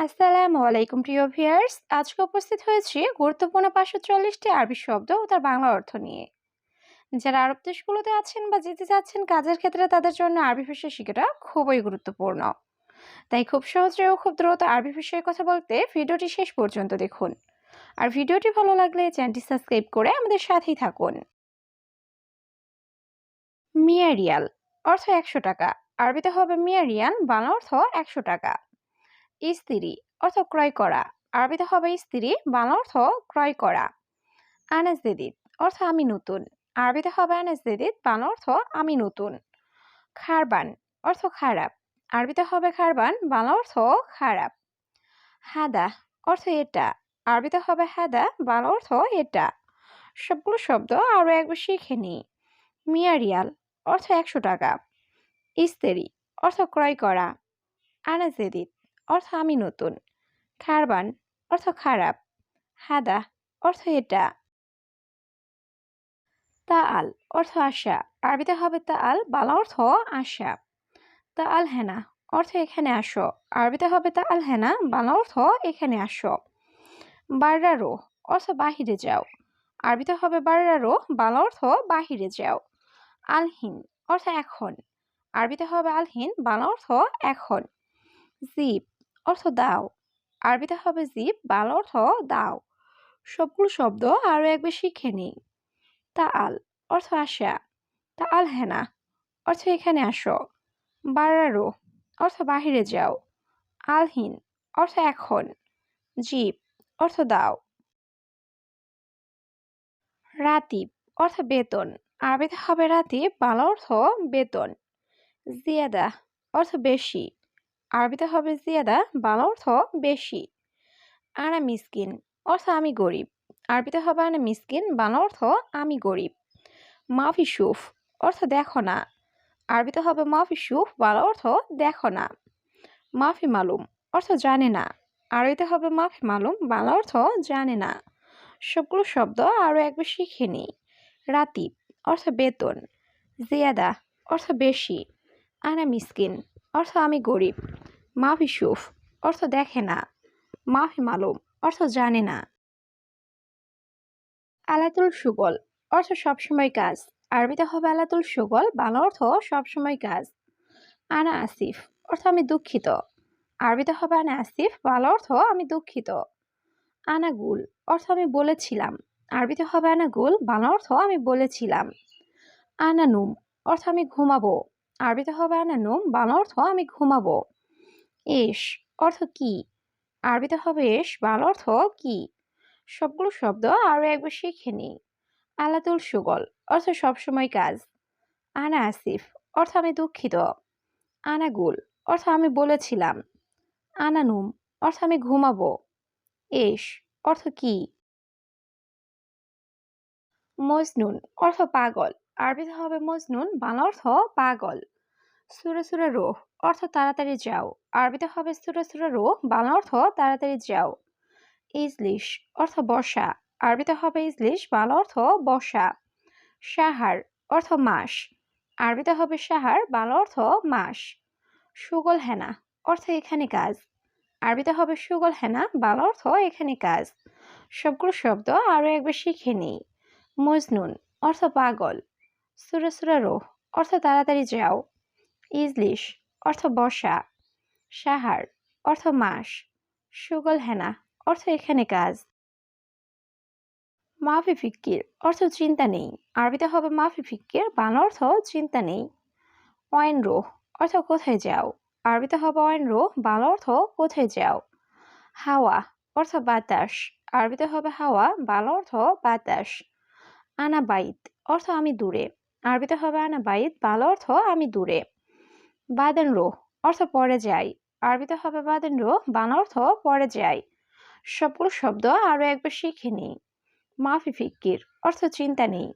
আসসালামু আলাইকুম প্রিয় ভিউয়ার্স, আজকে উপস্থিত হয়েছি গুরুত্বপূর্ণ 540টি আরবি শব্দ ও তার বাংলা অর্থ নিয়ে। যারা আরব দেশগুলোতে আছেন বা যেতে চাচ্ছেন কাজের ক্ষেত্রে তাদের জন্য আরবি ভাষা শেখাটা খুবই গুরুত্বপূর্ণ। তাই খুব সহজে ও খুব দ্রুত আরবি ভাষায় কথা বলতে ভিডিওটি শেষ পর্যন্ত দেখুন। আর ভিডিওটি ভালো লাগলে চ্যানেলটি সাবস্ক্রাইব করে আমাদের সাথেই থাকুন। মিয়া রিয়াল অর্থ 100 টাকা। আরবিতে হবে মিয়া রিয়াল, বাংলা অর্থ 100 টাকা। ইস্তিরি অর্থ ক্রয় করা। আরবিতে হবে ইস্তিরি, বাংলা অর্থ ক্রয় করা। আনাস জেদিদ অর্থ আমি নতুন। আরবিতে হবে আনাস জেদিদ, বাংলা অর্থ আমি নতুন। খারবান অর্থ খারাপ। আরবিতে হবে খারবান, বাংলা অর্থ খারাপ। হাদা অর্থ এটা। আরবিতে হবে হাদা, বাংলা অর্থ এটা। সবগুলো শব্দ আরো একবার শিখে নিই। মিয়া রিয়াল অর্থ 100 টাকা। ইস্তেরি অর্থ ক্রয় করা। আনাস জেদিদ অর্থ আমি নতুন। খারবান অর্থ খারাপ। হাদা অর্থ এটা। তাআল অর্থ আশা। আরবিতে হবে তাআল, বাংলা অর্থ আশা। তাআল হেনা অর্থ এখানে আসো। আরবিতে হবে তাআল হেনা, বাংলা অর্থ এখানে আসো। বাররারো অর্থ বাহিরে যাও। আরবিতে হবে বাররারো, বাংলা অর্থ বাহিরে যাও। আলহিন অর্থ এখন। আরবিতে হবে আলহিন, বাংলা অর্থ এখন। জিব অর্থ দাও। আরবিতে হবে জিব, বাংলা অর্থ দাও। সবগুলো শব্দ আরো একবার শিখে নিই। তাআল অর্থ আশা। তাআল হেনা অর্থ এখানে আসো। বাররারো অর্থ বাহিরে যাও। আলহিন অর্থ এখন। জিব অর্থ দাও। রাতিব অর্থ বেতন। আরবিতে হবে রাতিব, বাংলা অর্থ বেতন। জিয়াদা অর্থ বেশি। আরবিতে হবে জিয়াদা, বাংলা অর্থ বেশি। আনা মিসকিন অর্থ আমি গরিব। আরবিতে হবে আনা মিসকিন, বাংলা অর্থ আমি গরিব। মাফি সুফ অর্থ দেখো না। আরবিতে হবে মাফি সুফ, বাংলা অর্থ দেখো না। মাফি মালুম অর্থ জানে না। আরবিতে হবে মাফি মালুম, বাংলা অর্থ জানে না। সবগুলো শব্দ আরো একবার শিখে নিই। রাতিব অর্থ বেতন। জিয়াদা অর্থ বেশি। আনা মিসকিন অর্থ আমি গরিব। মাফি সুফ অর্থ দেখে না। মাফি মালুম অর্থ জানে না। আলাতুল সুগল অর্থ সবসময় কাজ। আরবিতে হবে আলাতুল সুগল, বাংলা অর্থ সবসময় কাজ। আনা আসিফ অর্থ আমি দুঃখিত। আরবিতে হবে আনা আসিফ, বাংলা অর্থ আমি দুঃখিত। আনাগুল অর্থ আমি বলেছিলাম। আরবিতে হবে আনাগুল, বাংলা অর্থ আমি বলেছিলাম। আনানুম অর্থ আমি ঘুমাবো। আরবিতে হবে আনানুম, বাংলা অর্থ আমি ঘুমাবো। এস অর্থ কি। আরবিতে হবে এস, বাংলা অর্থ কি। সবগুলো শব্দ আরো একবার শিখে নিই। আলাতুল সুগল অর্থ সবসময় কাজ। আনা আসিফ অর্থ আমি দুঃখিত। আনাগুল অর্থ আমি বলেছিলাম। আনানুম অর্থ আমি ঘুমাবো। এস অর্থ কি। মজনুন অর্থ পাগল। আরবিতে হবে মজনুন, বাংলা অর্থ পাগল। সুরে সুরে রোহ অর্থ তাড়াতাড়ি যাও। আরবিতে হবে সুরে সুরে রোহ, বাংলা অর্থ তাড়াতাড়ি যাও। ইজলিশ অর্থ বসা। আরবিতে হবে ইজলিশ, বাংলা অর্থ বসা। সাহার অর্থ মাস। আরবিতে হবে সাহার, বাংলা অর্থ মাস। সুগল হেনা অর্থ এখানে কাজ। আরবিতে হবে সুগল হেনা, বাংলা অর্থ এখানে কাজ। সবগুলো শব্দ আরো একবার শিখে নিই। মজনুন অর্থ পাগল। সুরে সুরে রোহ অর্থ তাড়াতাড়ি যাও। ইজলিশ অর্থ বসা। সাহার অর্থ মাস। সুগল হেনা অর্থ এখানে কাজ। মাফি ফিক্কির অর্থ চিন্তা নেই। আরবিতে হবে মাফি ফিক্কির, বাংলা অর্থ চিন্তা নেই। অয়েন রোহ অর্থ কোথায় যাও। আরবিতে হবে অয়েন রোহ, বাংলা অর্থ কোথায় যাও। হাওয়া অর্থ বাতাস। আরবিতে হবে হাওয়া, বাংলা অর্থ বাতাস। আনা বাইত অর্থ আমি দূরে। আরবিতে হবে আনা বাইত, বাংলা অর্থ আমি দূরে। বাদেন রোহ অর্থ পরে যাই। আরবিতে হবে বাদেন রোহ, বাংলা অর্থ পরে যাই। সবগুলো শব্দ আরো একবার শিখে নিই। মাফি ফিক্কির অর্থ চিন্তা নেই।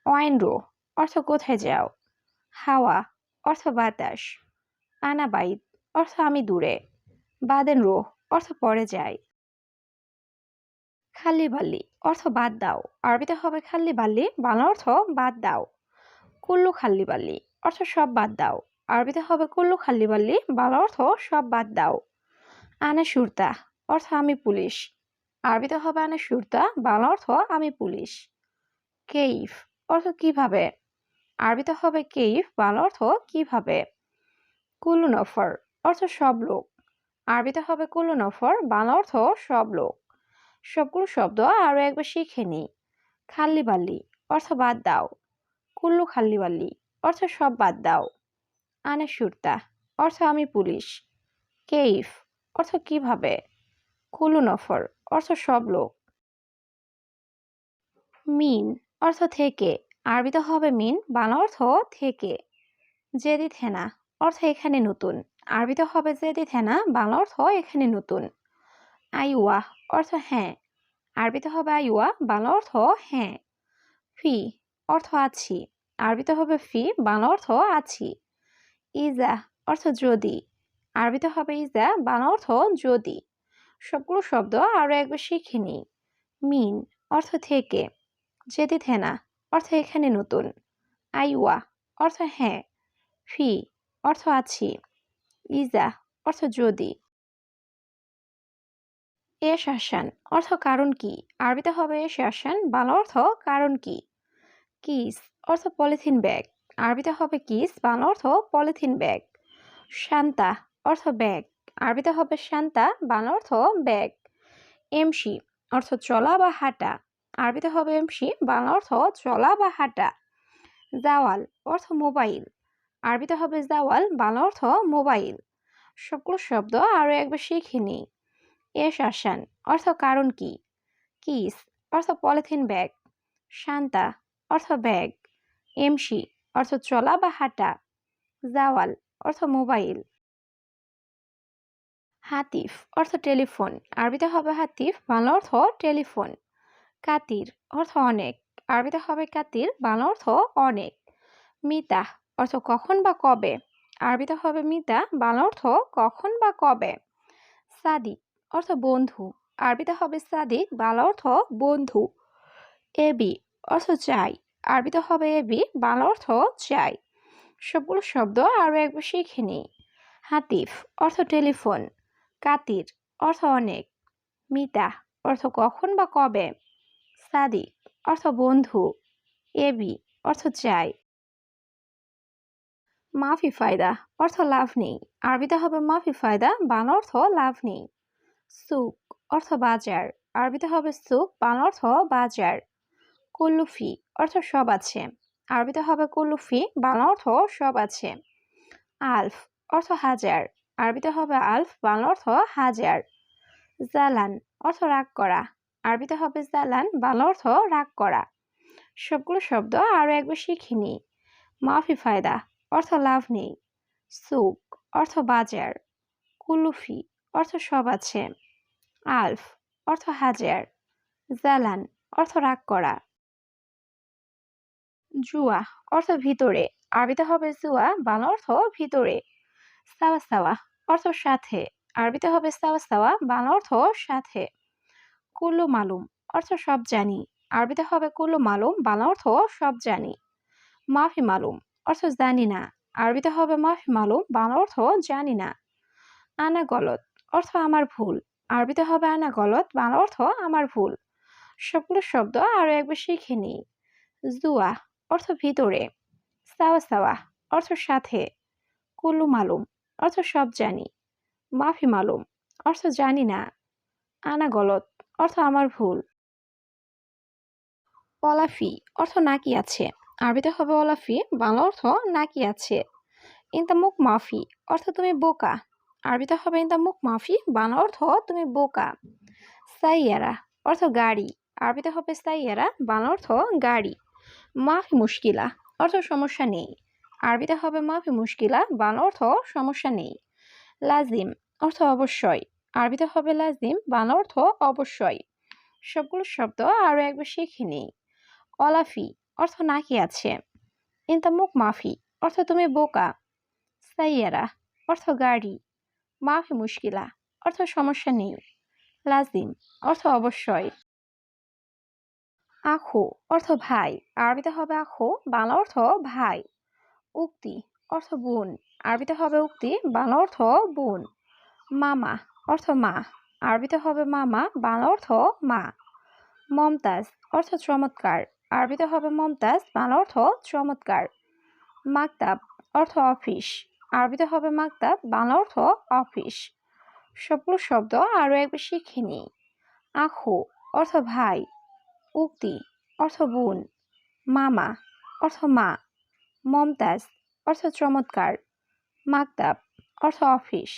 অয়েন রোহ অর্থ কোথায় যাও। হাওয়া অর্থ বাতাস। আনা বাইত অর্থ আমি দূরে। বাদেন রোহ অর্থ পরে যাই। খাল্লি বাল্লি অর্থ বাদ দাও। আরবিতে হবে খাল্লি বাল্লি, বাংলা অর্থ বাদ দাও। কুল্লু খাল্লি বাল্লি অর্থ সব বাদ দাও। আরবিতে হবে কুল্লু খাল্লি বাল্লি, বাংলা অর্থ সব বাদ দাও। আনা সুরতা অর্থ আমি পুলিশ। আরবিতে হবে আনা সুরতা, বাংলা অর্থ আমি পুলিশ। কেইফ অর্থ কিভাবে। আরবিতে হবে কেইফ, বাংলা অর্থ কিভাবে। কুল্লু নফর অর্থ সব লোক। আরবিতে হবে কুল্লু নফর, বাংলা অর্থ সব লোক। সবগুলো শব্দ আরো একবার শিখে নিই। খাল্লি বাল্লি অর্থ বাদ দাও। কুল্লু খাল্লি বাল্লি অর্থ সব বাদ দাও। আনা সুরতা অর্থ আমি পুলিশ। কেইফ অর্থ কিভাবে। কুল্লু নফর অর্থ সব লোক। মিন অর্থ থেকে। আরবিতে হবে মিন, বাংলা অর্থ থেকে। জেদি থেনা অর্থ এখানে নতুন। আরবিতে হবে জেদি থেনা, বাংলা অর্থ এখানে নতুন। আইওয়া অর্থ হ্যাঁ। আরবিতে হবে আইওয়া, বাংলা অর্থ হ্যাঁ। ফি অর্থ আছি। আরবিতে হবে ফি, বাংলা অর্থ আছি। ইজা অর্থ যদি। আরবিতে হবে ইজা, বাংলা অর্থ যদি। সবগুলো শব্দ আরো একবার শিখে নিই। মিন অর্থ থেকে। জেদি থেনা অর্থ এখানে নতুন। আইওয়া অর্থ হ্যাঁ। ফি অর্থ আছি। ইজা অর্থ যদি। এস আসান অর্থ কারণ কি। আরবিতে হবে এস আসান, বাংলা অর্থ কারণ কি। কিস অর্থ পলিথিন ব্যাগ। আরবিতে হবে কিস, বাংলা অর্থ পলিথিন ব্যাগ। শান্তা অর্থ ব্যাগ। আরবিতে হবে শান্তা, বাংলা অর্থ ব্যাগ। এমসি অর্থ চলা বা হাঁটা। আরবিতে হবে এমসি, বাংলা অর্থ চলা বা হাঁটা। জাওয়াল অর্থ মোবাইল। আরবিতে হবে জাওয়াল, বাংলা অর্থ মোবাইল। সবগুলো শব্দ আরো একবার শিখে নিই। এস আসান অর্থ কারণ কি। কিস অর্থ পলিথিন ব্যাগ। শান্তা অর্থ ব্যাগ। এমসি অর্থ চলা বা হাঁটা। জাওয়াল অর্থ মোবাইল। হাতিফ অর্থ টেলিফোন। আরবিতে হবে হাতিফ, বাংলা অর্থ টেলিফোন। কাতির অর্থ অনেক। আরবিতে হবে কাতির, বাংলা অর্থ অনেক। মিতা অর্থ কখন বা কবে। আরবিতে হবে মিতা, বাংলা অর্থ কখন বা কবে। সাদিক অর্থ বন্ধু। আরবিতে হবে সাদিক, বাংলা অর্থ বন্ধু। এবি অর্থ চাই। আরবিতে হবে এবি, বাংলা অর্থ চাই। সবগুলো শব্দ আরো একবার শিখে নিই। হাতিফ অর্থ টেলিফোন। কাতির অর্থ অনেক। মিতা অর্থ কখন বা কবে। সাদিক অর্থ বন্ধু। এবি অর্থ চাই। মাফি ফায়দা অর্থ লাভ নেই। আরবিতে হবে মাফি ফায়দা, বাংলা অর্থ লাভ নেই। সুক অর্থ বাজার। আরবিতে হবে সুক, বাংলা অর্থ বাজার। কুল্লুফি অর্থ সব আছে। আরবিতে হবে কুল্লুফি, বাংলা অর্থ সব আছে। আলফ অর্থ হাজার। আরবিতে হবে আলফ, বাংলা অর্থ হাজার। জালান অর্থ রাগ করা। আরবিতে হবে জালান, বাংলা অর্থ রাগ করা। সবগুলো শব্দ আরো একবার শিখে নিই। মাফি ফায়দা অর্থ লাভ নেই। সুক অর্থ বাজার। কুলুফি অর্থ সব আছে। আলফ অর্থ হাজার। জালান অর্থ রাগ করা। জুয়া অর্থ ভিতরে। আরবিতে হবে জুয়া, বাংলা অর্থ ভিতরে। সাওয়া সাওয়া অর্থ সাথে। আরবিতে হবে সাওয়া সাওয়া, বাংলা অর্থ সাথে। কুল্লু মালুম অর্থ সব জানি। আরবিতে হবে কুল্লু মালুম, বাংলা অর্থ সব জানি। মাফি মালুম অর্থ জানি না। আরবিতে হবে মাফি মালুম, বাংলা অর্থ জানি না। আনা গলত অর্থ আমার ভুল। আরবিতে হবে আনা গলত, বাংলা অর্থ আমার ভুল। সবগুলো শব্দ আরো একবার শিখে নিই। জুয়া অর্থ ভিতরে। সাওয়া সাওয়া অর্থ সাথে। কুল্লু মালুম অর্থ সব জানি। মাফি মালুম অর্থ জানি না। আনা গলত অর্থ আমার ভুল। অলাফি অর্থ নাকি আছে। আরবিতে হবে অলাফি, বাংলা অর্থ নাকি আছে। ইনতামুক মাফি অর্থ তুমি বোকা। আরবিতে হবে ইনতামুক মাফি, বাংলা অর্থ তুমি বোকা। সাইয়ারা অর্থ গাড়ি। আরবিতে হবে সাইয়ারা, বাংলা অর্থ গাড়ি। মাফি মুশকিলা অর্থ সমস্যা নেই। আরবিতে হবে মাফি মুশকিলা, বাংলা অর্থ সমস্যা নেই। লাজিম অর্থ অবশ্যই। আরবিতে হবে লাজিম, বাংলা অর্থ অবশ্যই। সবগুলো শব্দ আরো একবার শিখে নিই। অলাফি অর্থ নাকি আছে। ইনতামুক মাফি অর্থ তুমি বোকা। সাইয়ারা অর্থ গাড়ি। মাফি মুশকিলা অর্থ সমস্যা নেই। লাজিম অর্থ অবশ্যই। আখু অর্থ ভাই। আরবিতে হবে আখু, বাংলা অর্থ ভাই। উক্তি অর্থ বোন। আরবিতে হবে উক্তি, বাংলা অর্থ বোন। মামা অর্থ মা। আরবিতে হবে মামা, বাংলা অর্থ মা। মমতাজ অর্থ চমৎকার। আরবিতে হবে মমতাজ, বাংলা অর্থ চমৎকার। মাকতাব অর্থ অফিস। আরবিতে হবে মাকতাব, বাংলা অর্থ অফিস। সবগুলো শব্দ আরো একবার শিখে নিই। আখু অর্থ ভাই। উক্তি অর্থ বোন। মামা অর্থ মা। মমতাজ অর্থ চমৎকার। মাকতাব অর্থ অফিস।